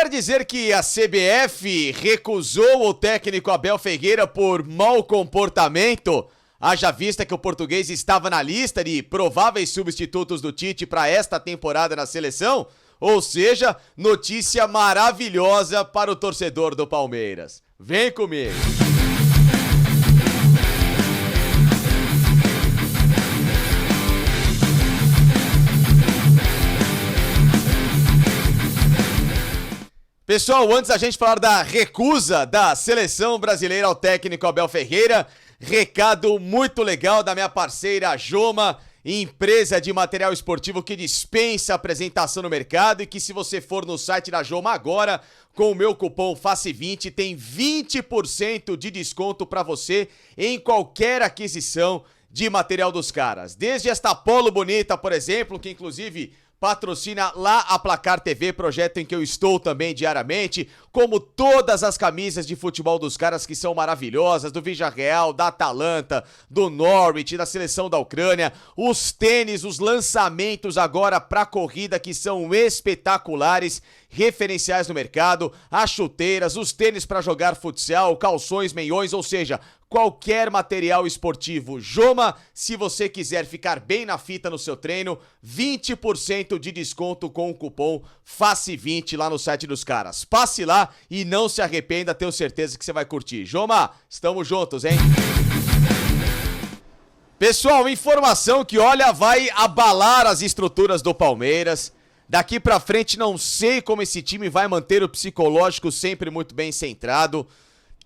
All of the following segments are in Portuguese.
Quer dizer que a CBF recusou o técnico Abel Ferreira por mau comportamento? Haja vista que o português estava na lista de prováveis substitutos do Tite para esta temporada na seleção? Ou seja, notícia maravilhosa para o torcedor do Palmeiras. Vem comigo! Pessoal, antes da gente falar da recusa da seleção brasileira ao técnico Abel Ferreira, recado muito legal da minha parceira Joma, empresa de material esportivo que dispensa apresentação no mercado e que, se você for no site da Joma agora, com o meu cupom FACE20, tem 20% de desconto para você em qualquer aquisição de material dos caras. Desde esta polo bonita, por exemplo, que inclusive patrocina lá a Placar TV, projeto em que eu estou também diariamente, como todas as camisas de futebol dos caras que são maravilhosas, do Villarreal, da Atalanta, do Norwich, da seleção da Ucrânia, os tênis, os lançamentos agora pra corrida que são espetaculares, referenciais no mercado, as chuteiras, os tênis pra jogar futsal, calções, meiões, ou seja, qualquer material esportivo. Joma, se você quiser ficar bem na fita no seu treino, 20% de desconto com o cupom FACE20 lá no site dos caras. Passe lá e não se arrependa, tenho certeza que você vai curtir. Joma, estamos juntos, hein? Pessoal, informação que, olha, vai abalar as estruturas do Palmeiras. Daqui pra frente não sei como esse time vai manter o psicológico sempre muito bem centrado.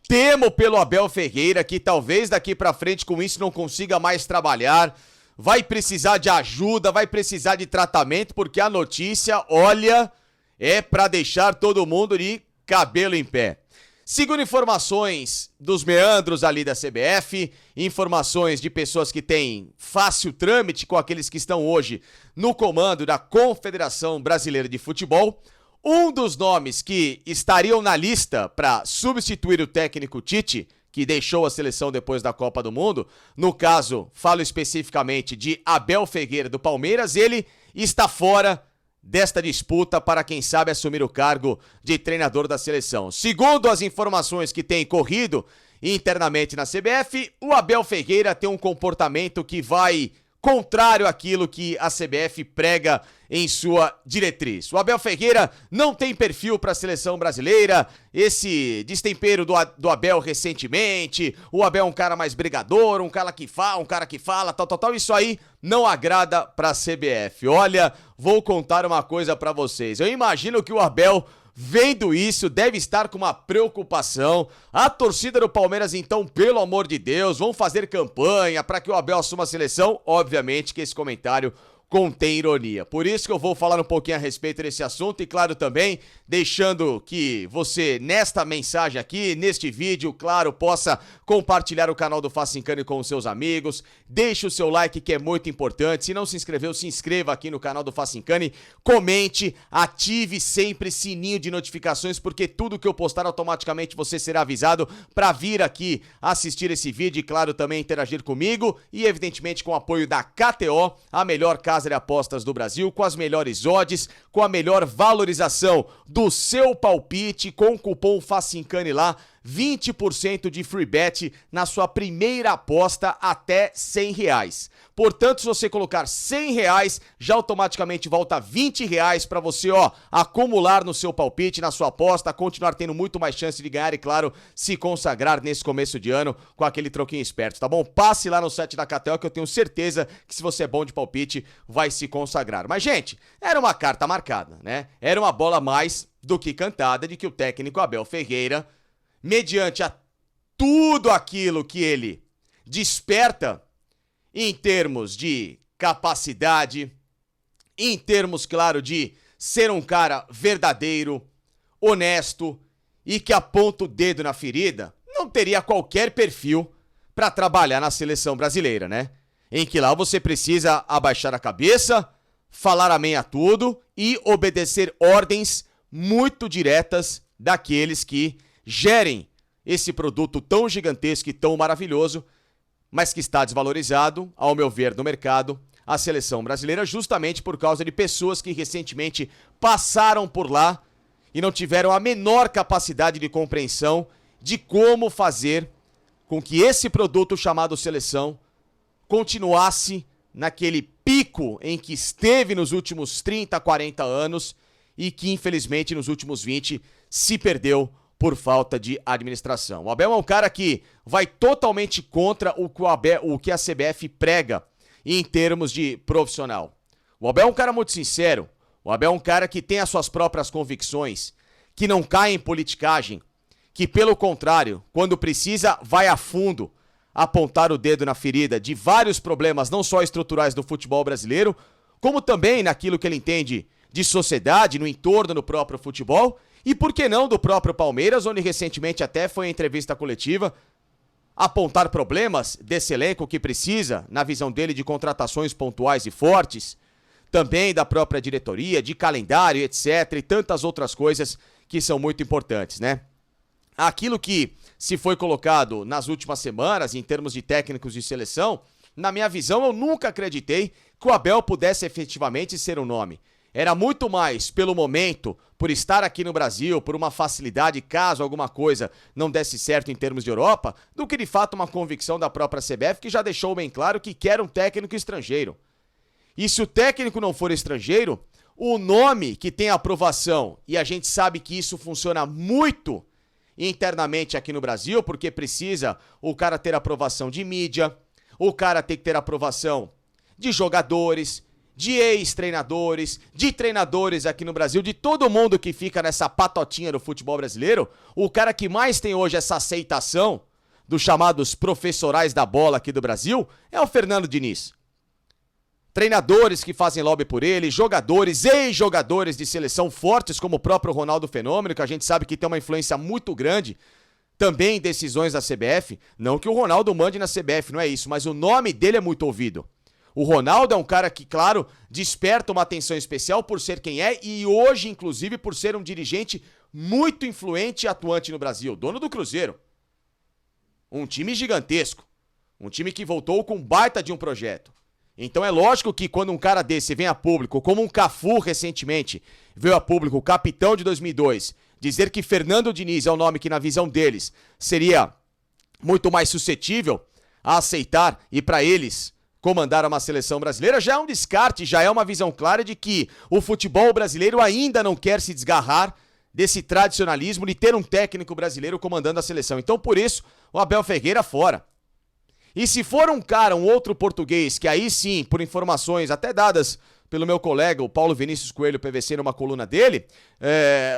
Temo pelo Abel Ferreira, que talvez daqui pra frente com isso não consiga mais trabalhar. Vai precisar de ajuda, vai precisar de tratamento, porque a notícia, olha, é pra deixar todo mundo de cabelo em pé. Segundo informações dos meandros ali da CBF, informações de pessoas que têm fácil trâmite com aqueles que estão hoje no comando da Confederação Brasileira de Futebol, um dos nomes que estariam na lista para substituir o técnico Tite, que deixou a seleção depois da Copa do Mundo, no caso, falo especificamente de Abel Ferreira do Palmeiras, ele está fora desta disputa para, quem sabe, assumir o cargo de treinador da seleção. Segundo as informações que têm corrido internamente na CBF, o Abel Ferreira tem um comportamento que vai contrário àquilo que a CBF prega em sua diretriz. O Abel Ferreira não tem perfil para a seleção brasileira, esse destempero do Abel recentemente, o Abel é um cara mais brigador, um cara que fala, tal, isso aí não agrada para a CBF. Olha, vou contar uma coisa para vocês, eu imagino que o Abel, vendo isso, deve estar com uma preocupação. A torcida do Palmeiras, então, pelo amor de Deus, vão fazer campanha para que o Abel assuma a seleção. Obviamente que esse comentário contém ironia. Por isso que eu vou falar um pouquinho a respeito desse assunto e, claro, também deixando que você, nesta mensagem aqui, neste vídeo, claro, possa compartilhar o canal do Facincani com os seus amigos. Deixe o seu like, que é muito importante. Se não se inscreveu, se inscreva aqui no canal do Facincani. Comente, ative sempre sininho de notificações, porque tudo que eu postar automaticamente você será avisado para vir aqui assistir esse vídeo e, claro, também interagir comigo e, evidentemente, com o apoio da KTO, a melhor casa de apostas do Brasil, com as melhores odds, com a melhor valorização do seu palpite, com o cupom FACINCANI lá, 20% de free bet na sua primeira aposta até R$100. Portanto, se você colocar R$100, já automaticamente volta R$20 para você, acumular no seu palpite, na sua aposta, continuar tendo muito mais chance de ganhar e, claro, se consagrar nesse começo de ano com aquele troquinho esperto, tá bom? Passe lá no site da KTO que eu tenho certeza que, se você é bom de palpite, vai se consagrar. Mas, gente, era uma carta marcada, né? Era uma bola mais do que cantada de que o técnico Abel Ferreira, mediante a tudo aquilo que ele desperta em termos de capacidade, em termos, claro, de ser um cara verdadeiro, honesto e que aponta o dedo na ferida, não teria qualquer perfil para trabalhar na seleção brasileira, né? Em que lá você precisa abaixar a cabeça, falar amém a tudo e obedecer ordens muito diretas daqueles que gerem esse produto tão gigantesco e tão maravilhoso, mas que está desvalorizado, ao meu ver, no mercado, a seleção brasileira, justamente por causa de pessoas que recentemente passaram por lá e não tiveram a menor capacidade de compreensão de como fazer com que esse produto chamado seleção continuasse naquele pico em que esteve nos últimos 30, 40 anos e que infelizmente nos últimos 20 se perdeu por falta de administração. O Abel é um cara que vai totalmente contra o que a CBF prega em termos de profissional. O Abel é um cara muito sincero, o Abel é um cara que tem as suas próprias convicções, que não cai em politicagem, que pelo contrário, quando precisa, vai a fundo apontar o dedo na ferida de vários problemas, não só estruturais do futebol brasileiro, como também naquilo que ele entende de sociedade, no entorno do próprio futebol, e por que não do próprio Palmeiras, onde recentemente até foi em entrevista coletiva apontar problemas desse elenco que precisa, na visão dele, de contratações pontuais e fortes, também da própria diretoria, de calendário, etc, e tantas outras coisas que são muito importantes, né? Aquilo que se foi colocado nas últimas semanas, em termos de técnicos de seleção, na minha visão, eu nunca acreditei que o Abel pudesse efetivamente ser um nome. Era muito mais pelo momento, por estar aqui no Brasil, por uma facilidade caso alguma coisa não desse certo em termos de Europa, do que de fato uma convicção da própria CBF, que já deixou bem claro que quer um técnico estrangeiro. E se o técnico não for estrangeiro, o nome que tem aprovação, e a gente sabe que isso funciona muito internamente aqui no Brasil, porque precisa o cara ter aprovação de mídia, o cara tem que ter aprovação de jogadores, de ex-treinadores, de treinadores aqui no Brasil, de todo mundo que fica nessa patotinha do futebol brasileiro. O cara que mais tem hoje essa aceitação dos chamados professorais da bola aqui do Brasil é o Fernando Diniz. Treinadores que fazem lobby por ele, jogadores, ex-jogadores de seleção fortes, como o próprio Ronaldo Fenômeno, que a gente sabe que tem uma influência muito grande também em decisões da CBF. Não que o Ronaldo mande na CBF, não é isso, mas o nome dele é muito ouvido. O Ronaldo é um cara que, claro, desperta uma atenção especial por ser quem é e hoje, inclusive, por ser um dirigente muito influente e atuante no Brasil, dono do Cruzeiro. Um time gigantesco, um time que voltou com baita de um projeto. Então é lógico que quando um cara desse vem a público, como um Cafu recentemente veio a público, o capitão de 2002, dizer que Fernando Diniz é o nome que na visão deles seria muito mais suscetível a aceitar e para eles comandar uma seleção brasileira, já é um descarte, já é uma visão clara de que o futebol brasileiro ainda não quer se desgarrar desse tradicionalismo de ter um técnico brasileiro comandando a seleção. Então por isso o Abel Ferreira fora. E se for um cara, um outro português, que aí sim, por informações até dadas pelo meu colega, o Paulo Vinícius Coelho, PVC, numa coluna dele,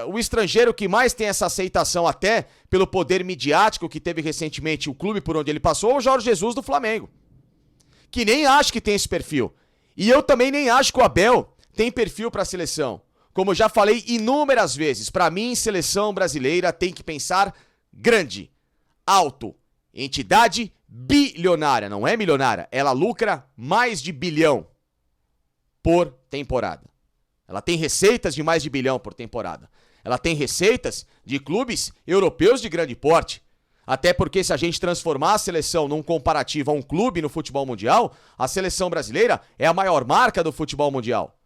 o estrangeiro que mais tem essa aceitação até pelo poder midiático que teve recentemente o clube por onde ele passou, é o Jorge Jesus do Flamengo. Que nem acho que tem esse perfil. E eu também nem acho que o Abel tem perfil para a seleção. Como eu já falei inúmeras vezes, para mim, seleção brasileira tem que pensar grande, alto, entidade bilionária, não é milionária, ela lucra mais de bilhão por temporada. Ela tem receitas de mais de bilhão por temporada. Ela tem receitas de clubes europeus de grande porte. Até porque se a gente transformar a seleção num comparativo a um clube no futebol mundial, a seleção brasileira é a maior marca do futebol mundial.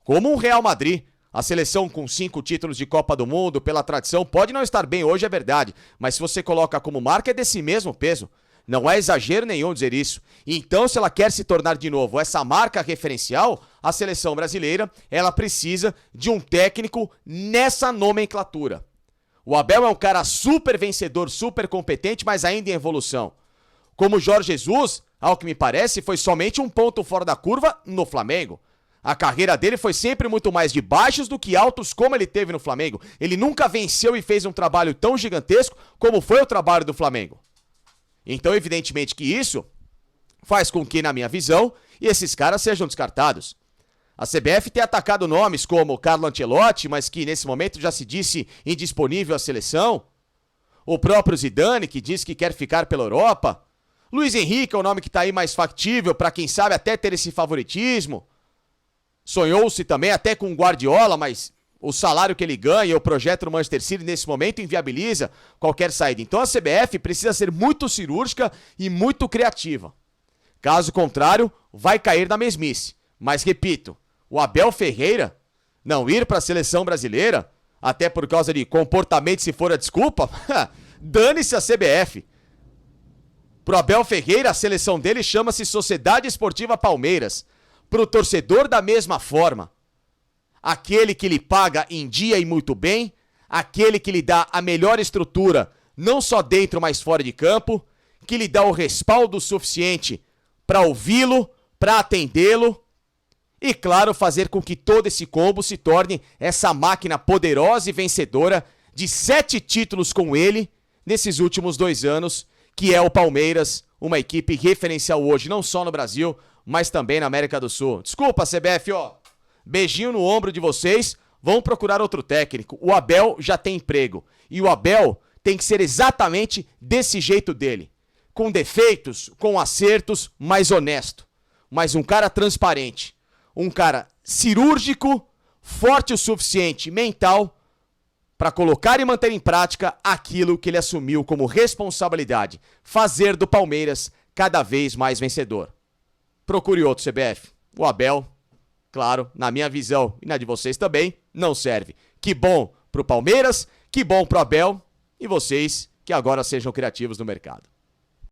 Como um Real Madrid. A seleção com 5 títulos de Copa do Mundo, pela tradição, pode não estar bem hoje, é verdade. Mas se você coloca como marca, é desse mesmo peso. Não é exagero nenhum dizer isso. Então, se ela quer se tornar de novo essa marca referencial, a seleção brasileira, ela precisa de um técnico nessa nomenclatura. O Abel é um cara super vencedor, super competente, mas ainda em evolução. Como o Jorge Jesus, ao que me parece, foi somente um ponto fora da curva no Flamengo. A carreira dele foi sempre muito mais de baixos do que altos como ele teve no Flamengo. Ele nunca venceu e fez um trabalho tão gigantesco como foi o trabalho do Flamengo. Então, evidentemente que isso faz com que, na minha visão, esses caras sejam descartados. A CBF tem atacado nomes como Carlo Ancelotti, mas que nesse momento já se disse indisponível à seleção. O próprio Zidane, que diz que quer ficar pela Europa. Luiz Henrique é o nome que está aí mais factível para quem sabe até ter esse favoritismo. Sonhou-se também até com o Guardiola, mas o salário que ele ganha, o projeto do Manchester City nesse momento inviabiliza qualquer saída. Então a CBF precisa ser muito cirúrgica e muito criativa. Caso contrário, vai cair na mesmice. Mas repito, o Abel Ferreira não ir para a seleção brasileira, até por causa de comportamento, se for a desculpa, dane-se a CBF. Pro Abel Ferreira, a seleção dele chama-se Sociedade Esportiva Palmeiras. Pro torcedor, da mesma forma. Aquele que lhe paga em dia e muito bem, aquele que lhe dá a melhor estrutura, não só dentro, mas fora de campo, que lhe dá o respaldo suficiente para ouvi-lo, para atendê-lo e, claro, fazer com que todo esse combo se torne essa máquina poderosa e vencedora de 7 títulos com ele nesses últimos 2 anos, que é o Palmeiras, uma equipe referencial hoje, não só no Brasil, mas também na América do Sul. Desculpa, CBF, ó. Beijinho no ombro de vocês, vão procurar outro técnico. O Abel já tem emprego. E o Abel tem que ser exatamente desse jeito dele. Com defeitos, com acertos, mas honesto. Mas um cara transparente. Um cara cirúrgico, forte o suficiente, mental, para colocar e manter em prática aquilo que ele assumiu como responsabilidade. Fazer do Palmeiras cada vez mais vencedor. Procure outro, CBF. O Abel, claro, na minha visão e na de vocês também, não serve. Que bom pro Palmeiras, que bom pro Abel e vocês que agora sejam criativos no mercado.